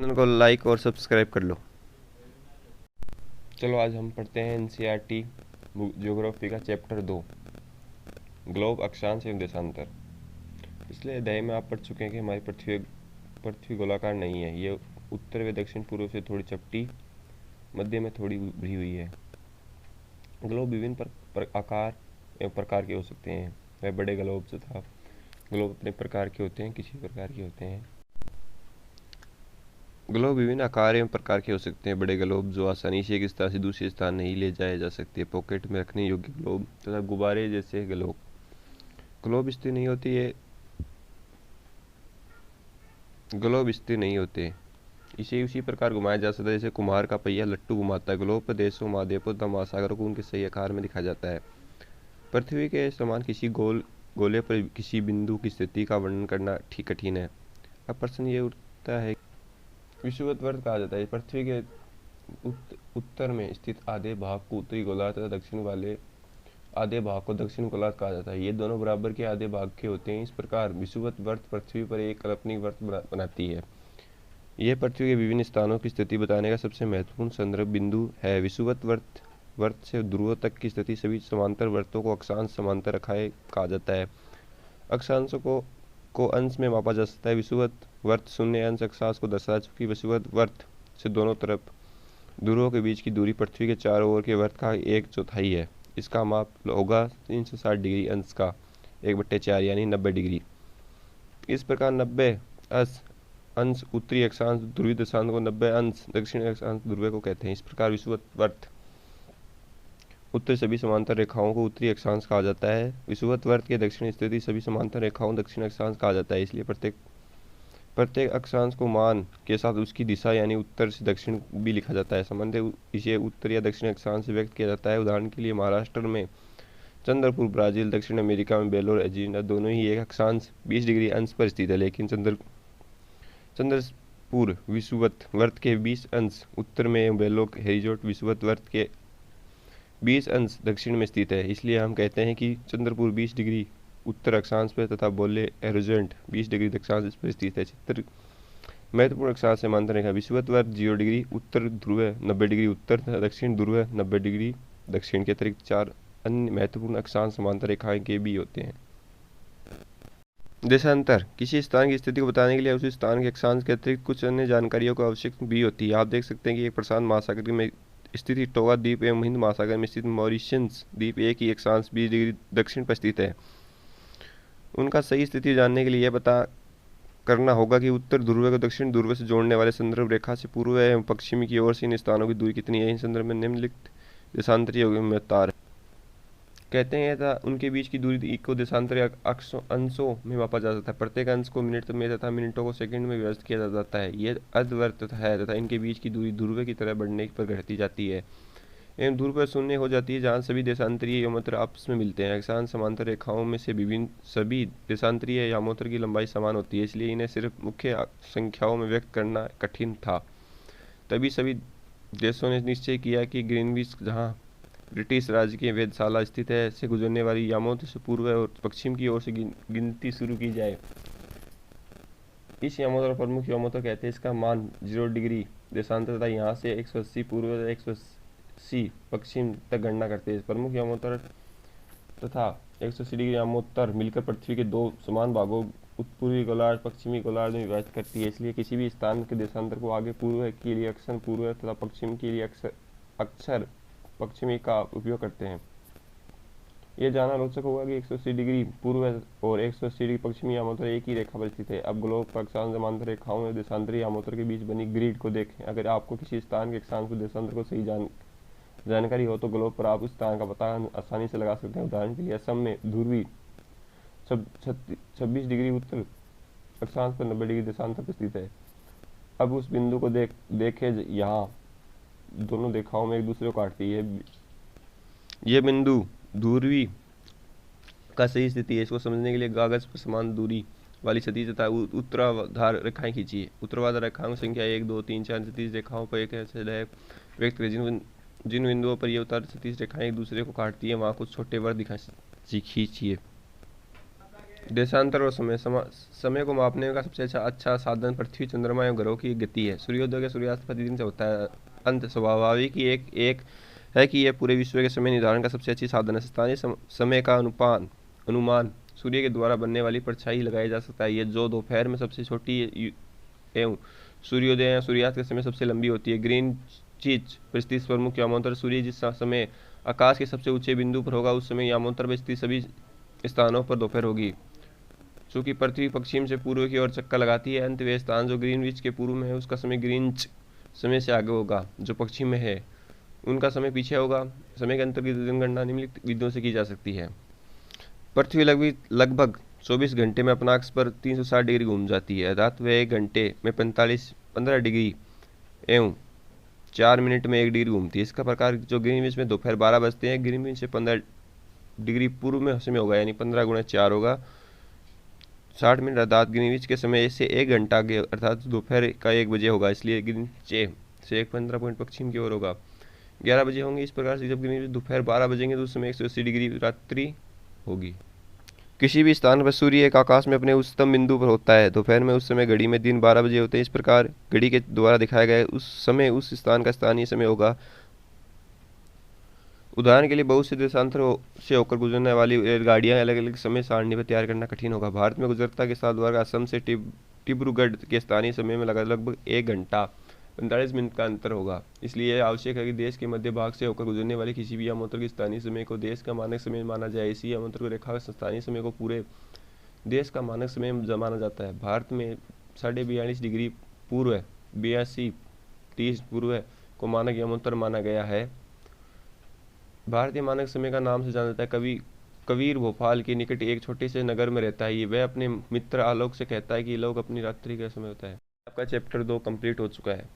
Channel को like और subscribe कर लो। चलो आज हम पढ़ते हैं एनसीईआरटी ज्योग्राफी का चैप्टर 2, ग्लोब, अक्षांश एवं देशांतर। पिछले अध्याय में आप पढ़ चुके हैं कि हमारी पृथ्वी गोलाकार नहीं है। ये उत्तर व दक्षिण पूर्व से थोड़ी चपटी, मध्य में थोड़ी उभरी हुई है। ग्लोब विभिन्न आकार एवं प्रकार के हो सकते हैं। वह बड़े ग्लोब तथा ग्लोब अपने प्रकार के होते हैं, किसी प्रकार के होते हैं। ग्लोब विभिन्न आकार एवं प्रकार के हो सकते हैं। बड़े ग्लोब जो आसानी से एक स्थान से दूसरे स्थान नहीं ले जाए जा सकते। पॉकेट में रखने योग्य ग्लोब तथा गुब्बारे जैसे ग्लोब। ग्लोब स्थिर नहीं होती है। ग्लोब स्थिर नहीं होते, इसे उसी प्रकार घुमाया जा सकता है जैसे कुम्हार का पहिया लट्टू घुमाता है। ग्लोब पर देशों, महाद्वीपों तथा महासागरों को उनके सही आकार में दिखाया जाता है। पृथ्वी के समान किसी गोले पर किसी बिंदु की स्थिति का वर्णन करना ठीक कठिन है। अब प्रश्न ये उठता है, विषुवत वर्त कहा जाता है। पृथ्वी के उत्तर में स्थित आधे भाग को उत्तरी गोलार्ध तथा दक्षिण वाले आधे भाग को दक्षिण गोलार्ध कहा जाता है। ये दोनों बराबर के आधे भाग के होते हैं। इस प्रकार विषुवत वर्त पृथ्वी पर एक काल्पनिक वर्त बनाती है। यह पृथ्वी के विभिन्न स्थानों की स्थिति बताने का सबसे महत्वपूर्ण संदर्भ बिंदु है। विषुवत वर्त से ध्रुव तक की स्थिति सभी समांतर वर्तों को अक्षांश समांतर रेखाएं कहा जाता है। अक्षांशों को अंश में मापा जा सकता है। विषुवत वर्त शून्य अंश अक्षांश को दर्शा, चुकी विषुवत वर्त से दोनों तरफ ध्रुवों के बीच की दूरी पृथ्वी के चारों ओर के वर्त का 1/4 है। इसका माप होगा 360 डिग्री अंश का 1/4 यानी 90 डिग्री। इस प्रकार 90 अंश उत्तरी अक्षांश ध्रुवीय देशांत को 90 अंश दक्षिणी अक्षांश ध्रुव को कहते हैं। इस प्रकार विषुवत वर्त उत्तर सभी समांतर रेखाओं को उत्तरी अक्षांश कहा जाता है। विषुवत वर्त के दक्षिण स्थिति सभी समांतर रेखाओं दक्षिण अक्षांश कहा जाता है। इसलिए प्रत्येक अक्षांश को मान के साथ उसकी दिशा यानी उत्तर से दक्षिण भी लिखा जाता है। सामान्य इसे उत्तर या दक्षिण अक्षांश से व्यक्त किया जाता है। उदाहरण के लिए महाराष्ट्र में चंद्रपुर, ब्राजील, दक्षिण अमेरिका में बेलोर, अर्जेंटीना दोनों ही एक अक्षांश 20 डिग्री अंश पर स्थित है। लेकिन चंद्रपुर विषुवत वर्त के 20 अंश उत्तर में, बेलो हेरिजोट विषुवत वर्त के 20 अंश दक्षिण में स्थित है। इसलिए हम कहते हैं कि चंद्रपुर 20 डिग्री उत्तर अक्षांश पर तथा बोले एरोजेंट 20 डिग्री दक्षिणांश पर स्थित है। चित्र महत्वपूर्ण अक्षांश समांतर रेखा विषुवत वर्त 0 डिग्री उत्तर ध्रुव, 90 डिग्री उत्तर तथा दक्षिण ध्रुव, 90 डिग्री दक्षिण के अतिरिक्त 4 अन्य महत्वपूर्ण अक्षांश समांतर रेखाएं के भी होते हैं। देशांतर किसी स्थान की स्थिति को बताने के लिए उस स्थान के अक्षांश के अतिरिक्त कुछ अन्य जानकारियों को आवश्यक भी होती है। आप देख सकते हैं कि एक प्रशांत महासागर में स्थित टोगा द्वीप एवं हिंद महासागर में स्थित मॉरिशस द्वीप एक ही अक्षांश 20 डिग्री दक्षिण पर स्थित है। उनका सही स्थिति जानने के लिए यह पता करना होगा कि उत्तर ध्रुव को दक्षिण ध्रुव से जोड़ने वाले संदर्भ रेखा से पूर्व एवं पश्चिमी की ओर से इन स्थानों की दूरी कितनी है। इन संदर्भ में निम्नलिखित देशांतरीय तार कहते हैं तथा उनके बीच की दूरी को देशांतरीय अंशों में मापा जा सकता है। प्रत्येक अंश को मिनट में तथा मिनटों को सेकंड में व्यवस्थित किया जाता है। यह अर्धवर्त है तथा इनके बीच की दूरी ध्रुव की तरह बढ़ने पर घटती जाती है एवं दूर पर शून्य हो जाती है, जहाँ सभी देशांतरीय यामोत्र आपस में मिलते हैं। अक्षांश समांतर रेखाओं में से विभिन्न सभी देशांतरीय यामोत्र की लंबाई समान होती है, इसलिए इन्हें सिर्फ मुख्य संख्याओं में व्यक्त करना कठिन था। तभी सभी देशों ने निश्चय किया कि ग्रीनविच, जहाँ ब्रिटिश राज्य की वेधशाला स्थित है, से गुजरने वाली यामोत्र से पूर्व और पश्चिम की ओर से गिनती शुरू की जाए। इस यामोत्र प्रमुख यामोत्र कहते हैं। इसका मान 0 डिग्री देशांतर तथा यहाँ से 180 पूर्व 180 पश्चिम तक गणना करते हैं। प्रमुख यामोत्तर तथा 180 डिग्री यामोत्तर मिलकर पृथ्वी के दो समान भागों उत्तरी गोलार्ध पश्चिमी गोलार्ध में विभाजित करती है। इसलिए किसी भी स्थान के देशांतर को आगे पूर्व के लिए अक्षर पूर्व तथा पश्चिम के लिए अक्षर पश्चिमी का उपयोग करते हैं। यह जानना रोचक होगा कि 180 डिग्री पूर्व और 180 डिग्री पश्चिमी यामोत्र एक ही रेखा पर स्थित है। अब ग्लोब पर अक्षांश समांतर रेखाओं और देशांतरीय यामोत्र के बीच बनी ग्रिड को देखें। अगर आपको किसी स्थान के अक्षांश को देशांतर को सही जानकारी हो तो ग्लोब पर आप उस स्थान का पता आसानी से लगा सकते हैं। उदाहरण के लिए असम में ध्रुवी 26 डिग्री उत्तर अक्षांश पर 90 डिग्री देशांतर पर स्थित है। अब उस बिंदु को देखे यहाँ दोनों रेखाओं में एक दूसरे को काटती है। यह बिंदु ध्रुवी का सही स्थिति है। इसको समझने के लिए कागज पर समान दूरी वाली सतही तथा उत्तराधार रेखाएं खींचिए। उत्तराधार रेखाओं की संख्या 1, 2, 3, 4 30 रेखाओं पर एक ऐसे व्यक्त करें जिन बिंदुओं पर यह उत्तर 30 रेखाएं एक दूसरे को काटती है, वहां कुछ छोटे वर्ग खींचिए। देशांतर और समय को मापने का सबसे अच्छा साधन पृथ्वी, चंद्रमा एवं ग्रहों की गति है। सूर्योदय के सूर्यास्त प्रतिदिन से होता है। अंत स्वाभाविक ही एक है कि यह पूरे विश्व के समय निर्धारण का सबसे अच्छी साधन है। स्थानीय समय का अनुमान सूर्य के द्वारा बनने वाली परछाई लगाया जा सकता है। ये जो दोपहर में सबसे छोटी एवं सूर्योदय या सूर्यास्त के समय सबसे लंबी होती है। ग्रीन चीज परिस्थिति प्रमुख यामोत्तर सूर्य जिस समय आकाश के सबसे ऊंचे बिंदु पर होगा उस समय यामोत्तर में स्थित सभी स्थानों पर दोपहर होगी। चूंकि पृथ्वी पश्चिम से पूर्व की ओर चक्कर लगाती है, अंत वे स्थान जो ग्रीनविच के पूर्व में है उसका समय ग्रीनच समय से आगे होगा। जो पश्चिम में है उनका समय पीछे होगा। समय के अंतर की जनगणना निम्नलिखित विधियों से की जा सकती है। पृथ्वी लगभग 24 घंटे में अपना अक्ष पर 360 डिग्री घूम जाती है, अर्थात वह 1 घंटे में 15 डिग्री एवं 4 मिनट में 1 डिग्री घूमती है। इसका प्रकार जो ग्रीनविच में दोपहर 12 बजते हैं, ग्रीनविच से 15 डिग्री पूर्व में समय होगा, यानी 15 गुणा 4 होगा 60 मिनट, अर्थात ग्रीनविच के समय से 1 घंटा आगे अर्थात दोपहर का 1 बजे होगा, इसलिए ग्रीनविच से 15 पॉइंट पश्चिम की ओर होगा। 11 बजे होंगे। इस प्रकार से जब ग्रीनविच दोपहर 12 बजेंगे तो उस समय 180 डिग्री रात्रि होगी। किसी भी स्थान पर सूर्य एक आकाश में अपने उच्चतम बिंदु पर होता है। दोपहर में उस समय घड़ी में दिन 12 बजे होते हैं। इस प्रकार घड़ी के द्वारा दिखाया गया उस समय उस स्थान का स्थानीय समय होगा। उदाहरण के लिए बहुत से देशांतरों से होकर गुजरने वाली रेलगाड़ियां अलग अलग समय सारणी पर तैयार करना कठिन होगा। भारत में गुजरता के साथ वर्ग असम से डिब्रूगढ़ के स्थानीय समय में लगभग 1 घंटा 45 मिनट का अंतर होगा। इसलिए यह आवश्यक है कि देश के मध्य भाग से होकर गुजरने वाले किसी भी यामोत्तर के स्थानीय समय को देश का मानक समय माना जाए। इसी यामोत्तर को रेखा स्थानीय समय को पूरे देश का मानक समय माना जाता है। भारत में 42.5 डिग्री पूर्व 82:30 पूर्व को मानक यामोत्तर माना गया है। भारतीय मानक समय का नाम से जाना जाता है। कबीर भोपाल के निकट एक छोटे से नगर में रहता है। वह अपने मित्र आलोक से कहता है कि लोग अपनी रात्रि का समय होता है। आपका चैप्टर 2 कंप्लीट हो चुका है।